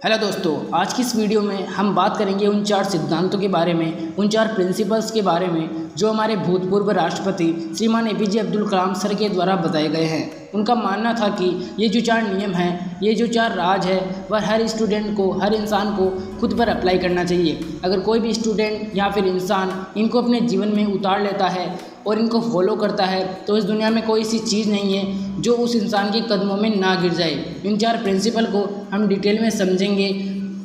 Hello दोस्तों, आज की इस वीडियो में हम बात करेंगे उन 4 सिद्धांतों के बारे में, उन 4 प्रिंसिपल्स के बारे में जो हमारे भूतपूर्व राष्ट्रपति श्रीमान एपीजे अब्दुल कलाम सर के द्वारा बताए गए हैं। उनका मानना था कि ये जो 4 नियम हैं, ये जो 4 राज है, वह हर स्टूडेंट को, हर इंसान को खुद पर अप्लाई करना चाहिए। अगर कोई भी स्टूडेंट या फिर इंसान इनको अपने जीवन में उतार लेता है और इनको फॉलो करता है तो इस दुनिया में कोई ऐसी चीज़ नहीं है जो उस इंसान के कदमों में ना गिर जाए। इन 4 प्रिंसिपल को हम डिटेल में समझेंगे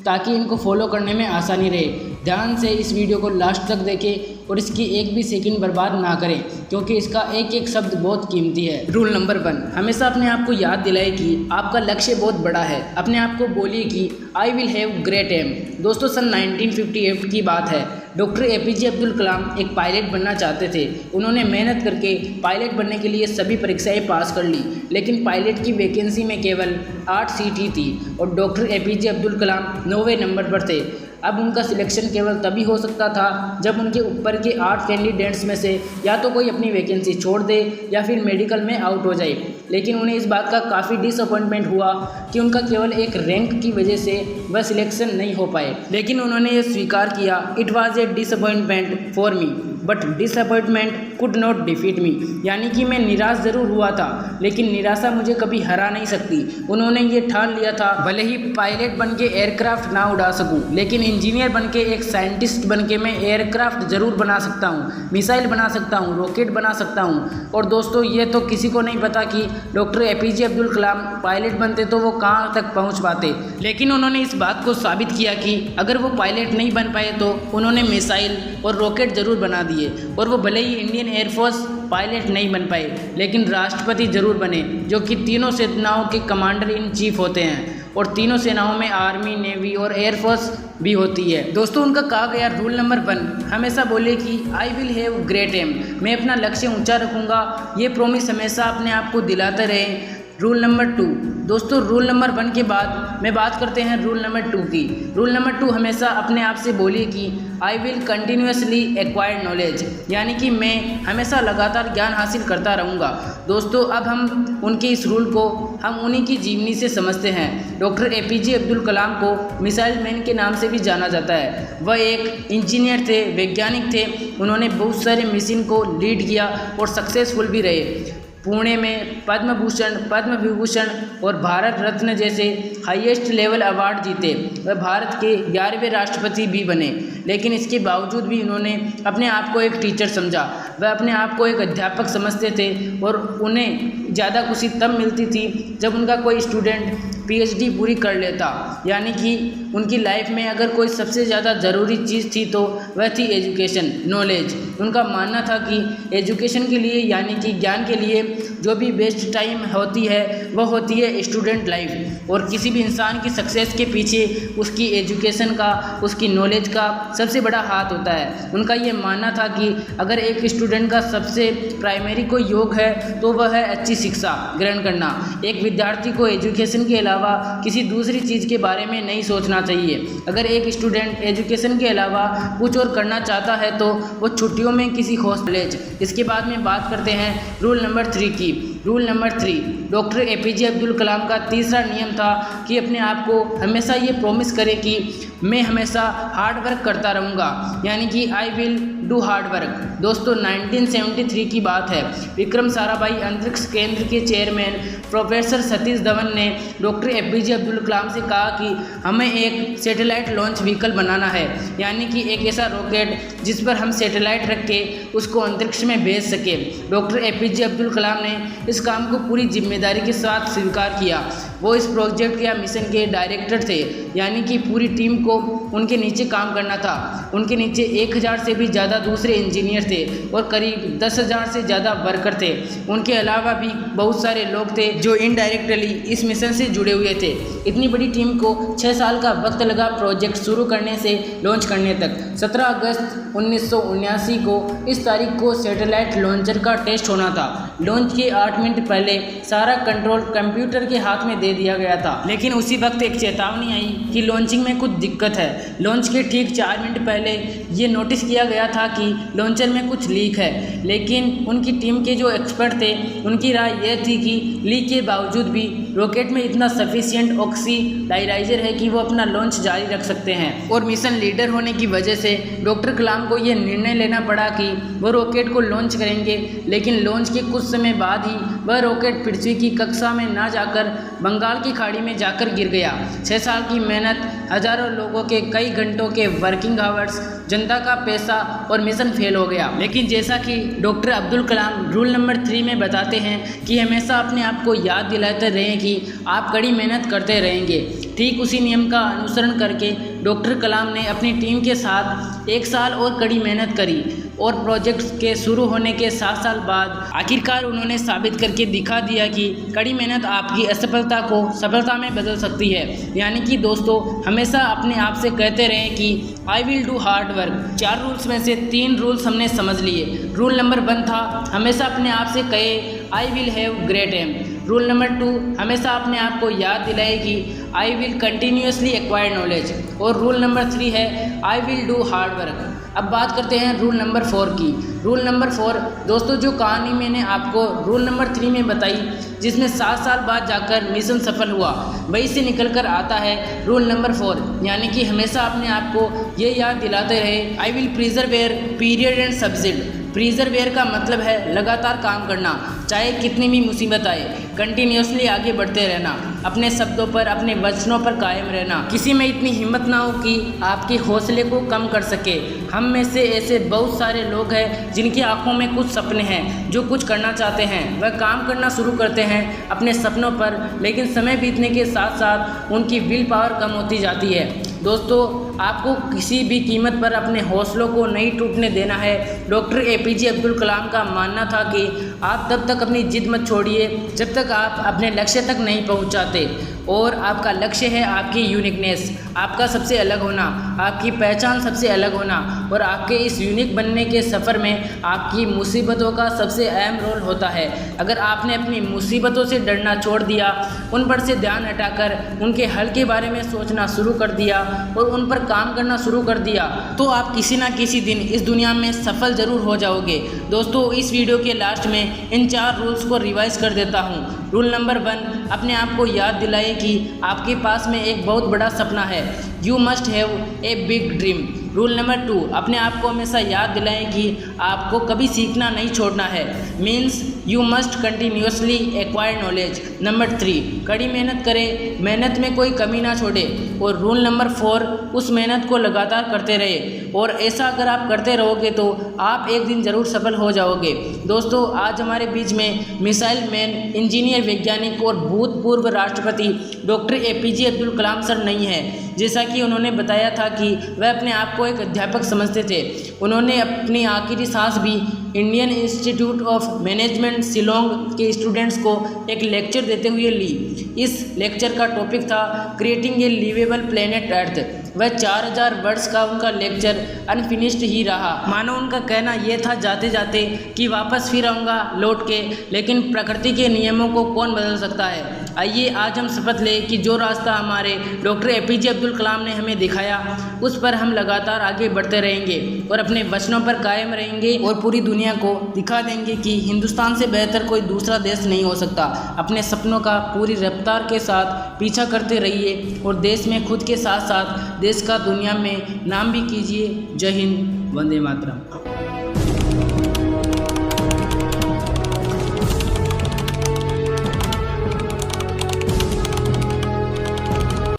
ताकि इनको फॉलो करने में आसानी रहे। ध्यान से इस वीडियो को लास्ट तक देखें और इसकी एक भी सेकंड बर्बाद ना करें, क्योंकि इसका एक एक शब्द बहुत कीमती है। रूल नंबर 1, हमेशा अपने आप को याद दिलाए कि आपका लक्ष्य बहुत बड़ा है। अपने आप को बोलिए कि I will have great aim. दोस्तों, सन 1958 की बात है। डॉक्टर एपीजे अब्दुल कलाम एक पायलट बनना चाहते थे। उन्होंने मेहनत करके पायलट बनने के लिए सभी परीक्षाएं पास कर ली, लेकिन पायलट की वैकेंसी में केवल 8 सीट ही थी और डॉक्टर एपीजे अब्दुल कलाम 9वें नंबर पर थे। अब उनका सिलेक्शन केवल तभी हो सकता था जब उनके ऊपर के 8 कैंडिडेट्स में से या तो कोई अपनी वैकेंसी छोड़ दे या फिर मेडिकल में आउट हो जाए। लेकिन उन्हें इस बात का काफ़ी डिसअपॉइंटमेंट हुआ कि उनका केवल एक रैंक की वजह से वह सिलेक्शन नहीं हो पाए। लेकिन उन्होंने ये स्वीकार किया, it was a disappointment for me but disappointment could not defeat me. यानी कि मैं निराश ज़रूर हुआ था, लेकिन निराशा मुझे कभी हरा नहीं सकती। उन्होंने ये ठान लिया था, भले ही पायलट बन के एयरक्राफ्ट ना उड़ा सकूं, लेकिन इंजीनियर बन के, एक साइंटिस्ट बन के मैं एयरक्राफ्ट ज़रूर बना सकता हूँ, मिसाइल बना सकता हूँ, रॉकेट बना सकता हूँ। और दोस्तों, ये तो किसी को नहीं पता कि डॉक्टर एपीजे अब्दुल कलाम पायलट बनते तो वो कहाँ तक पहुँच पाते। लेकिन उन्होंने इस बात को साबित किया कि अगर वो पायलट नहीं बन पाए तो उन्होंने मिसाइल और रॉकेट ज़रूर बना दिए। और वो भले ही इंडियन एयरफोर्स पायलट नहीं बन पाए, लेकिन राष्ट्रपति जरूर बने, जो कि तीनों सेनाओं के कमांडर इन चीफ होते हैं। और तीनों सेनाओं में आर्मी, नेवी और एयरफोर्स भी होती है। दोस्तों, उनका कहा गया रूल नंबर 1, हमेशा बोले कि I will have great aim. मैं अपना लक्ष्य ऊंचा रखूंगा, ये प्रॉमिस हमेशा अपने आप को दिलाते रहें। रूल नंबर 2, दोस्तों, रूल नंबर 1 के बाद में बात करते हैं रूल नंबर 2 की। रूल नंबर 2, हमेशा अपने आप से बोलिए कि I will continuously acquire knowledge. यानी कि मैं हमेशा लगातार ज्ञान हासिल करता रहूँगा। दोस्तों, अब हम उनके इस रूल को हम उन्हीं की जीवनी से समझते हैं। डॉक्टर एपीजे अब्दुल कलाम को मिसाइल मैन के नाम से भी जाना जाता है। वह एक इंजीनियर थे, वैज्ञानिक थे। उन्होंने बहुत सारे मिशन को लीड किया और सक्सेसफुल भी रहे। पुणे में पद्म भूषण, पद्म विभूषण और भारत रत्न जैसे हाईएस्ट लेवल अवार्ड जीते। वह भारत के 11वें राष्ट्रपति भी बने। लेकिन इसके बावजूद भी उन्होंने अपने आप को एक टीचर समझा। वह अपने आप को एक अध्यापक समझते थे और उन्हें ज़्यादा खुशी तब मिलती थी जब उनका कोई स्टूडेंट पीएचडी पूरी कर लेता। यानी कि उनकी लाइफ में अगर कोई सबसे ज़्यादा ज़रूरी चीज़ थी तो वह थी एजुकेशन, नॉलेज। उनका मानना था कि एजुकेशन के लिए, यानी कि ज्ञान के लिए जो भी बेस्ट टाइम होती है वह होती है स्टूडेंट लाइफ। और किसी भी इंसान की सक्सेस के पीछे उसकी एजुकेशन का, उसकी नॉलेज का सबसे बड़ा हाथ होता है। उनका ये मानना था कि अगर एक स्टूडेंट का सबसे प्राइमरी कोई योग है तो वह है अच्छी शिक्षा ग्रहण करना। एक विद्यार्थी को एजुकेशन के अलावा किसी दूसरी चीज़ के बारे में नहीं सोचना चाहिए। अगर एक स्टूडेंट एजुकेशन के अलावा कुछ और करना चाहता है तो वो छुट्टियों में किसी कॉलेज। इसके बाद में बात करते हैं रूल नंबर 3 की। Rule number 3, doctor APJ Abdul Kalam का तीसरा नियम था कि अपने आप को हमेशा ये प्रॉमिस करें कि मैं हमेशा हार्ड वर्क करता रहूँगा। यानी कि I will do hard work. दोस्तों, 1973 की बात है। विक्रम साराभाई अंतरिक्ष केंद्र के चेयरमैन प्रोफेसर सतीश धवन ने डॉक्टर एपीजे अब्दुल कलाम से कहा कि हमें एक सैटेलाइट लॉन्च व्हीकल बनाना है। यानी कि एक ऐसा रॉकेट जिस पर हम सैटेलाइट रख के उसको अंतरिक्ष में भेज सके। डॉक्टर एपीजे अब्दुल कलाम ने इस काम को पूरी जिम्मेदारी के साथ स्वीकार किया। वो इस प्रोजेक्ट या मिशन के डायरेक्टर थे, यानी कि पूरी टीम को उनके नीचे काम करना था। उनके नीचे 1000 से भी ज़्यादा दूसरे इंजीनियर थे और करीब 10,000 से ज़्यादा वर्कर थे। उनके अलावा भी बहुत सारे लोग थे जो इनडायरेक्टली इस मिशन से जुड़े हुए थे। इतनी बड़ी टीम को 6 साल का वक्त लगा प्रोजेक्ट शुरू करने से लॉन्च करने तक। 17 अगस्त 1979 को इस तारीख को सैटेलाइट लॉन्चर का टेस्ट होना था। लॉन्च के 8 मिनट पहले सारा कंट्रोल कंप्यूटर के हाथ में दे दिया गया था। लेकिन उसी वक्त एक चेतावनी आई कि लॉन्चिंग में कुछ दिक्कत है। लॉन्च के ठीक 4 मिनट पहले ये नोटिस किया गया था कि लॉन्चर में कुछ लीक है। लेकिन उनकी टीम के जो एक्सपर्ट थे उनकी राय यह थी कि लीक के बावजूद भी रॉकेट में इतना सफिशिएंट ऑक्सीडाइजर है कि वो अपना लॉन्च जारी रख सकते हैं। और मिशन लीडर होने की वजह से डॉक्टर कलाम को यह निर्णय लेना पड़ा कि वो रॉकेट को लॉन्च करेंगे, लेकिन लॉन्च के कुछ समय बाद ही वह रॉकेट पृथ्वी की कक्षा में ना जाकर बंगाल की खाड़ी में जाकर गिर गया। 6 साल की मेहनत, हजारों लोगों के कई घंटों के वर्किंग आवर्स, जनता का पैसा और मिशन फेल हो गया। लेकिन जैसा कि doctor Abdul Kalam rule number 3 में बताते हैं कि हमेशा अपने आप को याद दिलाते रहें कि आप कड़ी मेहनत करते रहेंगे। ठीक उसी नियम का अनुसरण करके डॉक्टर कलाम ने अपनी टीम के साथ 1 साल और कड़ी मेहनत करी और प्रोजेक्ट के शुरू होने के 7 साल बाद आखिरकार उन्होंने साबित करके दिखा दिया कि कड़ी मेहनत आपकी असफलता को सफलता में बदल सकती है। यानी कि दोस्तों, हमेशा अपने आप से कहते रहें कि I will do hard work. 4 rules में से 3 रूल्स हमने समझ लिए। रूल नंबर 1 था हमेशा अपने आप से कहे I will have great aim. Rule number 2 हमेशा अपने आप को याद दिलाए कि I will continuously acquire knowledge. और रूल नंबर 3 है I will do hard work. अब बात करते हैं रूल नंबर 4 की। रूल नंबर 4 दोस्तों, जो कहानी मैंने आपको रूल नंबर 3 में बताई, जिसमें 7 साल बाद जाकर मिशन सफल हुआ, वही से निकल कर आता है रूल नंबर 4। यानी कि हमेशा अपने आप को ये याद दिलाते रहे आई विल प्रिजर्वेयर पीरियड एंड सब्सिड। प्रिजर्वेयर का मतलब है लगातार काम करना, चाहे कितनी भी मुसीबत आए, कंटिन्यूसली आगे बढ़ते रहना, अपने शब्दों पर, अपने वचनों पर कायम रहना। किसी में इतनी हिम्मत ना हो कि आपके हौसले को कम कर सके। हम में से ऐसे बहुत सारे लोग हैं जिनकी आंखों में कुछ सपने हैं, जो कुछ करना चाहते हैं, वह काम करना शुरू करते हैं अपने सपनों पर, लेकिन समय बीतने के साथ साथ उनकी विल पावर कम होती जाती है। दोस्तों, आपको किसी भी कीमत पर अपने हौसलों को नहीं टूटने देना है। डॉक्टर एपीजे अब्दुल कलाम का मानना था कि आप तब तक अपनी जिद मत छोड़िए जब तक आप अपने लक्ष्य तक नहीं पहुंच जाते। और आपका लक्ष्य है आपकी यूनिकनेस, आपका सबसे अलग होना, आपकी पहचान सबसे अलग होना। और आपके इस यूनिक बनने के सफ़र में आपकी मुसीबतों का सबसे अहम रोल होता है। अगर आपने अपनी मुसीबतों से डरना छोड़ दिया, उन पर से ध्यान हटाकर उनके हल के बारे में सोचना शुरू कर दिया और उन पर काम करना शुरू कर दिया, तो आप किसी ना किसी दिन इस दुनिया में सफल ज़रूर हो जाओगे। दोस्तों, इस वीडियो के लास्ट में इन 4 रूल्स को रिवाइज कर देता हूँ। रूल नंबर 1, अपने आप को याद दिलाए कि आपके पास में एक बहुत बड़ा सपना है। You must have a big dream. Rule number 2, अपने आप को हमेशा याद दिलाएं कि आपको कभी सीखना नहीं छोड़ना है। Means you must continuously acquire knowledge. Number 3, कड़ी मेहनत करें, मेहनत में कोई कमी ना छोड़े। और रूल नंबर 4, उस मेहनत को लगातार करते रहे। और ऐसा अगर आप करते रहोगे तो आप एक दिन ज़रूर सफल हो जाओगे। दोस्तों, आज हमारे बीच में मिसाइल मैन, इंजीनियर, वैज्ञानिक और भूतपूर्व राष्ट्रपति डॉक्टर एपीजे अब्दुल कलाम सर नहीं है। जैसा कि उन्होंने बताया था कि वह अपने आप को एक अध्यापक समझते थे। उन्होंने अपनी आखिरी सांस भी Indian institute of management Shillong के स्टूडेंट्स को एक लेक्चर देते हुए ली। इस लेक्चर का टॉपिक था creating a livable planet earth. वह 4000 वर्ष का उनका लेक्चर अनफिनिश्ड ही रहा। मानो उनका कहना यह था जाते जाते कि वापस फिर आऊँगा लौट के, लेकिन प्रकृति के नियमों को कौन बदल सकता है। आइए आज हम शपथ लें कि जो रास्ता हमारे डॉक्टर एपीजे अब्दुल कलाम ने हमें दिखाया, उस पर हम लगातार आगे बढ़ते रहेंगे और अपने वचनों पर कायम रहेंगे और पूरी दुनिया को दिखा देंगे कि हिंदुस्तान से बेहतर कोई दूसरा देश नहीं हो सकता। अपने सपनों का पूरी रफ्तार के साथ पीछा करते रहिए और देश में खुद के साथ साथ देश का दुनिया में नाम भी कीजिए। जय हिंद, वंदे मातरम।